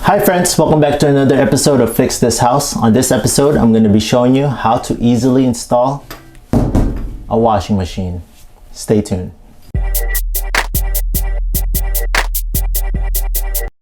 Hi friends, welcome back to another episode of Fix This House. On this episode, I'm going to be showing you how to easily install a washing machine. Stay tuned.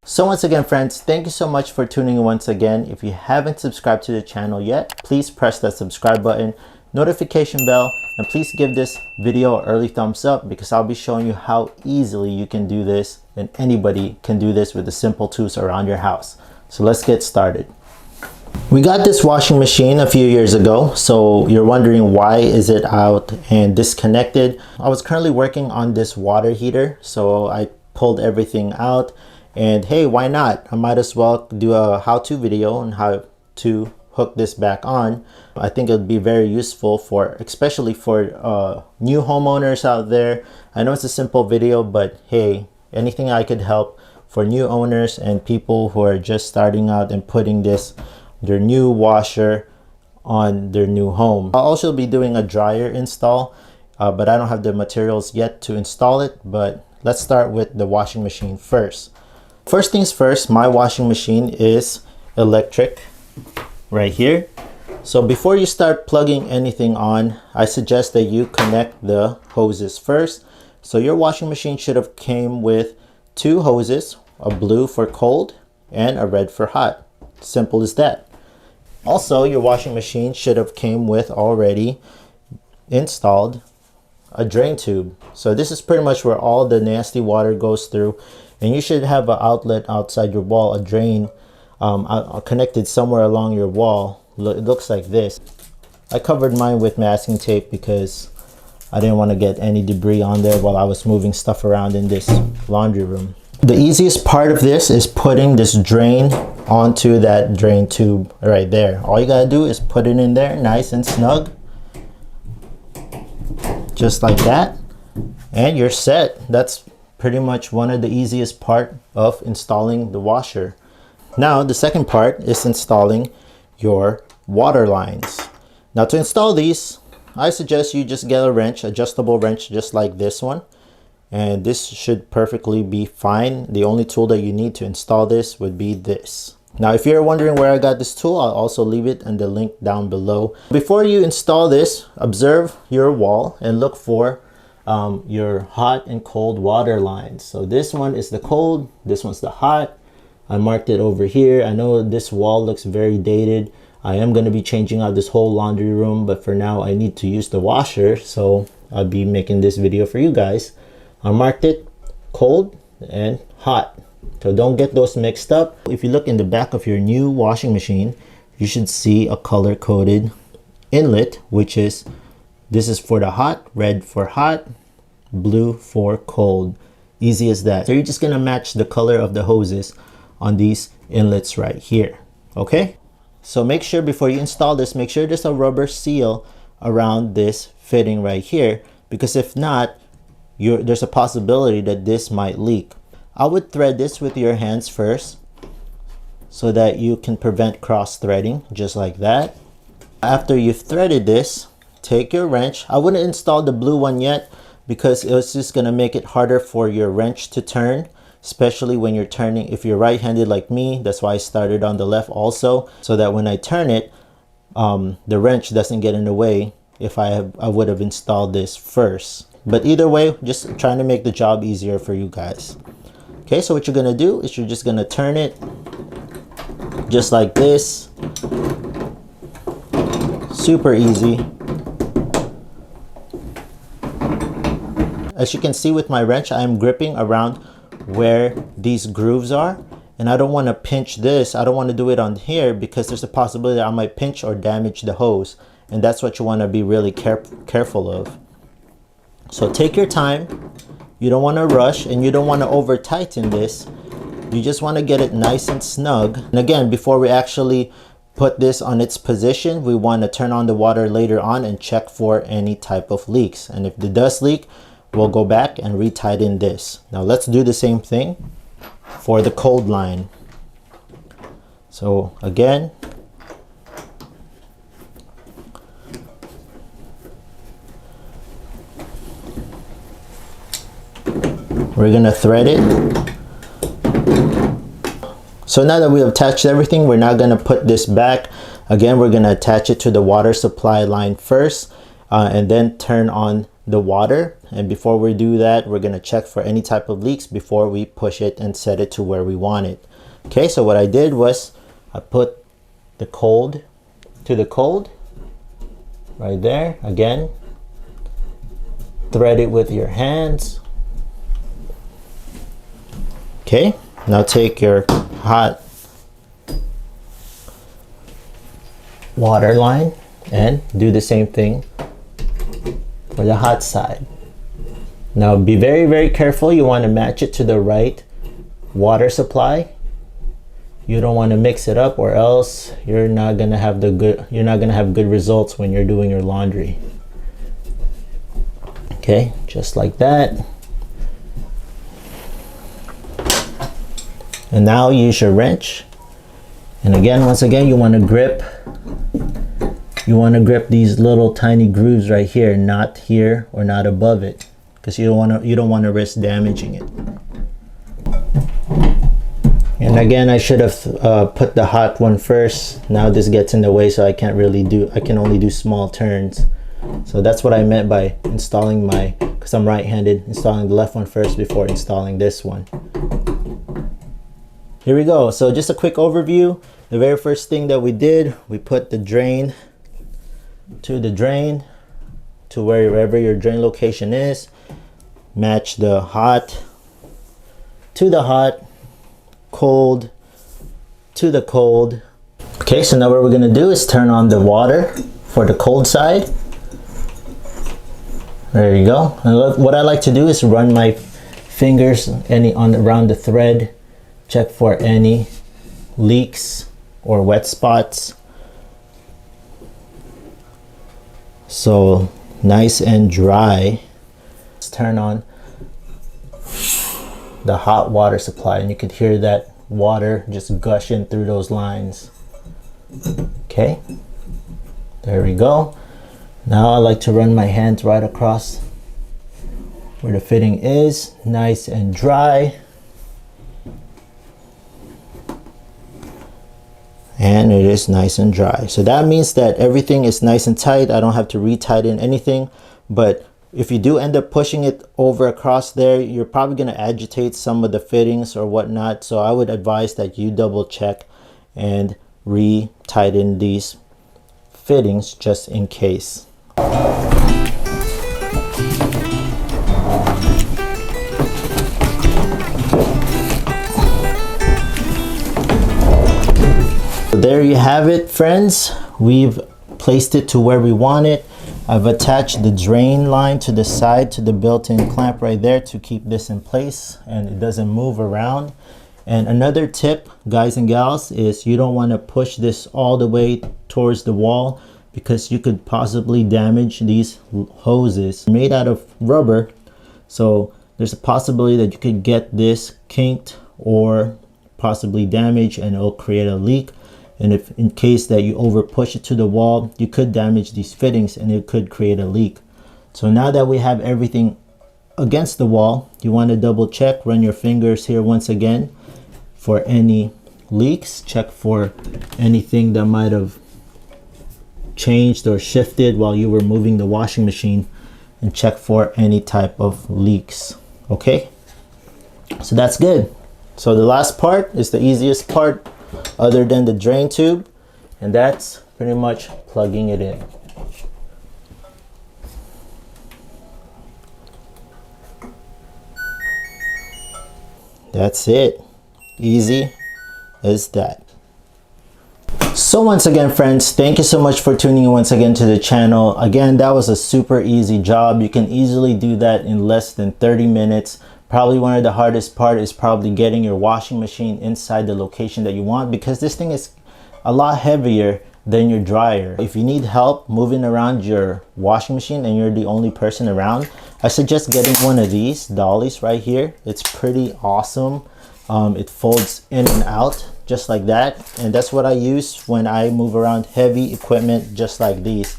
So once again friends, thank you so much for tuning in once again. If you haven't subscribed to the channel yet, please press that subscribe button, notification bell, and please give this video an early thumbs up because I'll be showing you how easily you can do this, and anybody can do this with the simple tools around your house. So let's get started. We got this washing machine a few years ago, so you're wondering why is it out and disconnected. I was currently working on this water heater, so I pulled everything out, and hey, why not? I might as well do a how-to video on how to hook this back on. I think it'd be very useful especially for new homeowners out there. I know it's a simple video, but hey, anything I could help for new owners and people who are just starting out and putting their new washer on their new home. I'll also be doing a dryer install, but I don't have the materials yet to install it. But let's start with the washing machine first. First things first, my washing machine is electric right here. So before you start plugging anything on, I suggest that you connect the hoses first. So your washing machine should have came with two hoses, a blue for cold and a red for hot. Simple as that. Also, your washing machine should have came with already installed a drain tube. So this is pretty much where all the nasty water goes through, and you should have an outlet outside your wall, a drain connected somewhere along your wall. It looks like this. I covered mine with masking tape because I didn't want to get any debris on there while I was moving stuff around in this laundry room. The easiest part of this is putting this drain onto that drain tube right there. All you gotta do is put it in there nice and snug, just like that, and you're set. That's pretty much one of the easiest part of installing the washer. Now the second part is installing your water lines. Now to install these, I suggest you just get a wrench, adjustable wrench just like this one, and this should perfectly be fine. The only tool that you need to install this would be this. Now if you're wondering where I got this tool, I'll also leave it in the link down below. Before you install this, observe your wall and look for your hot and cold water lines. So this one is the cold, this one's the hot. I marked it over here. I know this wall looks very dated. I am going to be changing out this whole laundry room, but for now I need to use the washer, so I'll be making this video for you guys. I marked it cold and hot, so don't get those mixed up. If you look in the back of your new washing machine, you should see a color-coded inlet, which is, this is for the hot, red for hot, blue for cold. Easy as that. So you're just going to match the color of the hoses on these inlets right here. Okay, so make sure before you install this, make sure there's a rubber seal around this fitting right here, because if not, there's a possibility that this might leak. I would thread this with your hands first so that you can prevent cross threading, just like that. After you've threaded this, take your wrench. I wouldn't install the blue one yet because it's just going to make it harder for your wrench to turn, especially when you're turning. If you're right-handed like me, that's why I started on the left also, so that when I turn it, the wrench doesn't get in the way if I would have installed this first. But either way, just trying to make the job easier for you guys. Okay, so what you're gonna do is you're just gonna turn it just like this. Super easy. As you can see with my wrench, I am gripping around where these grooves are, and I don't want to pinch this. I don't want to do it on here because there's a possibility that I might pinch or damage the hose, and that's what you want to be really careful of. So take your time. You don't want to rush, and you don't want to over tighten this. You just want to get it nice and snug. And again, before we actually put this on its position, we want to turn on the water later on and check for any type of leaks. And if it does leak, we'll go back and retighten this. Now let's do the same thing for the cold line. So again, we're gonna thread it So now that we have attached everything, we're now going to put this back. Again, we're going to attach it to the water supply line first, and then turn on the water. And before we do that, we're going to check for any type of leaks before we push it and set it to where we want it. Okay, so what I did was I put the cold to the cold right there. Again, thread it with your hands. Okay, now take your hot water line and do the same thing for the hot side. Now be very, very careful. You want to match it to the right water supply. You don't want to mix it up, or else you're not gonna have good results when you're doing your laundry. Okay, just like that. And now use your wrench. And again, once again, you want to grip these little tiny grooves right here, not here or not above it, because you don't want to risk damaging it. And again, I should have put the hot one first. Now this gets in the way, so I can only do small turns. So that's what I meant by installing because I'm right-handed, installing the left one first before installing this one. Here we go. So just a quick overview. The very first thing that we did, we put the drain to wherever your drain location is. Match the hot to the hot, cold to the cold. Okay, so now what we're gonna do is turn on the water for the cold side. There you go. And what I like to do is run my fingers around the thread, check for any leaks or wet spots. So nice and dry. Let's turn on the hot water supply, and you could hear that water just gushing through those lines. Okay, there we go. Now I like to run my hands right across where the fitting is, nice and dry. And it is nice and dry. So that means that everything is nice and tight. I don't have to retighten anything. But if you do end up pushing it over across there, you're probably going to agitate some of the fittings or whatnot. So I would advise that you double check and retighten these fittings just in case. There you have it, friends. We've placed it to where we want it. I've attached the drain line to the side to the built-in clamp right there to keep this in place and it doesn't move around. And another tip, guys and gals, is you don't want to push this all the way towards the wall, because you could possibly damage these hoses. They're made out of rubber, so there's a possibility that you could get this kinked or possibly damaged, and it'll create a leak. And if in case that you over push it to the wall, you could damage these fittings and it could create a leak. So now that we have everything against the wall, you want to double check, run your fingers here once again for any leaks, check for anything that might have changed or shifted while you were moving the washing machine, and check for any type of leaks. Okay, so that's good. So the last part is the easiest part other than the drain tube, and that's pretty much plugging it in. That's it. Easy as that. So once again, friends, thank you so much for tuning in once again to the channel. Again, that was a super easy job. You can easily do that in less than 30 minutes. Probably one of the hardest part is probably getting your washing machine inside the location that you want, because this thing is a lot heavier than your dryer. If you need help moving around your washing machine and you're the only person around, I suggest getting one of these dollies right here. It's pretty awesome. It folds in and out just like that, and that's what I use when I move around heavy equipment just like these.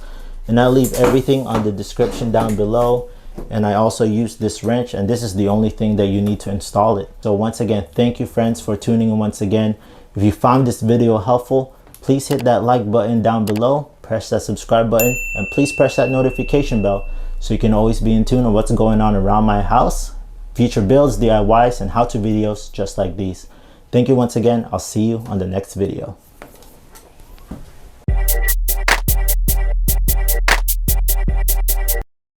And I'll leave everything on the description down below. And I also use this wrench, and this is the only thing that you need to install it. So once again, thank you, friends, for tuning in once again. If you found this video helpful, please hit that like button down below, press that subscribe button, and please press that notification bell so you can always be in tune on what's going on around my house, future builds, DIYs, and how-to videos just like these. Thank you once again. I'll see you on the next video.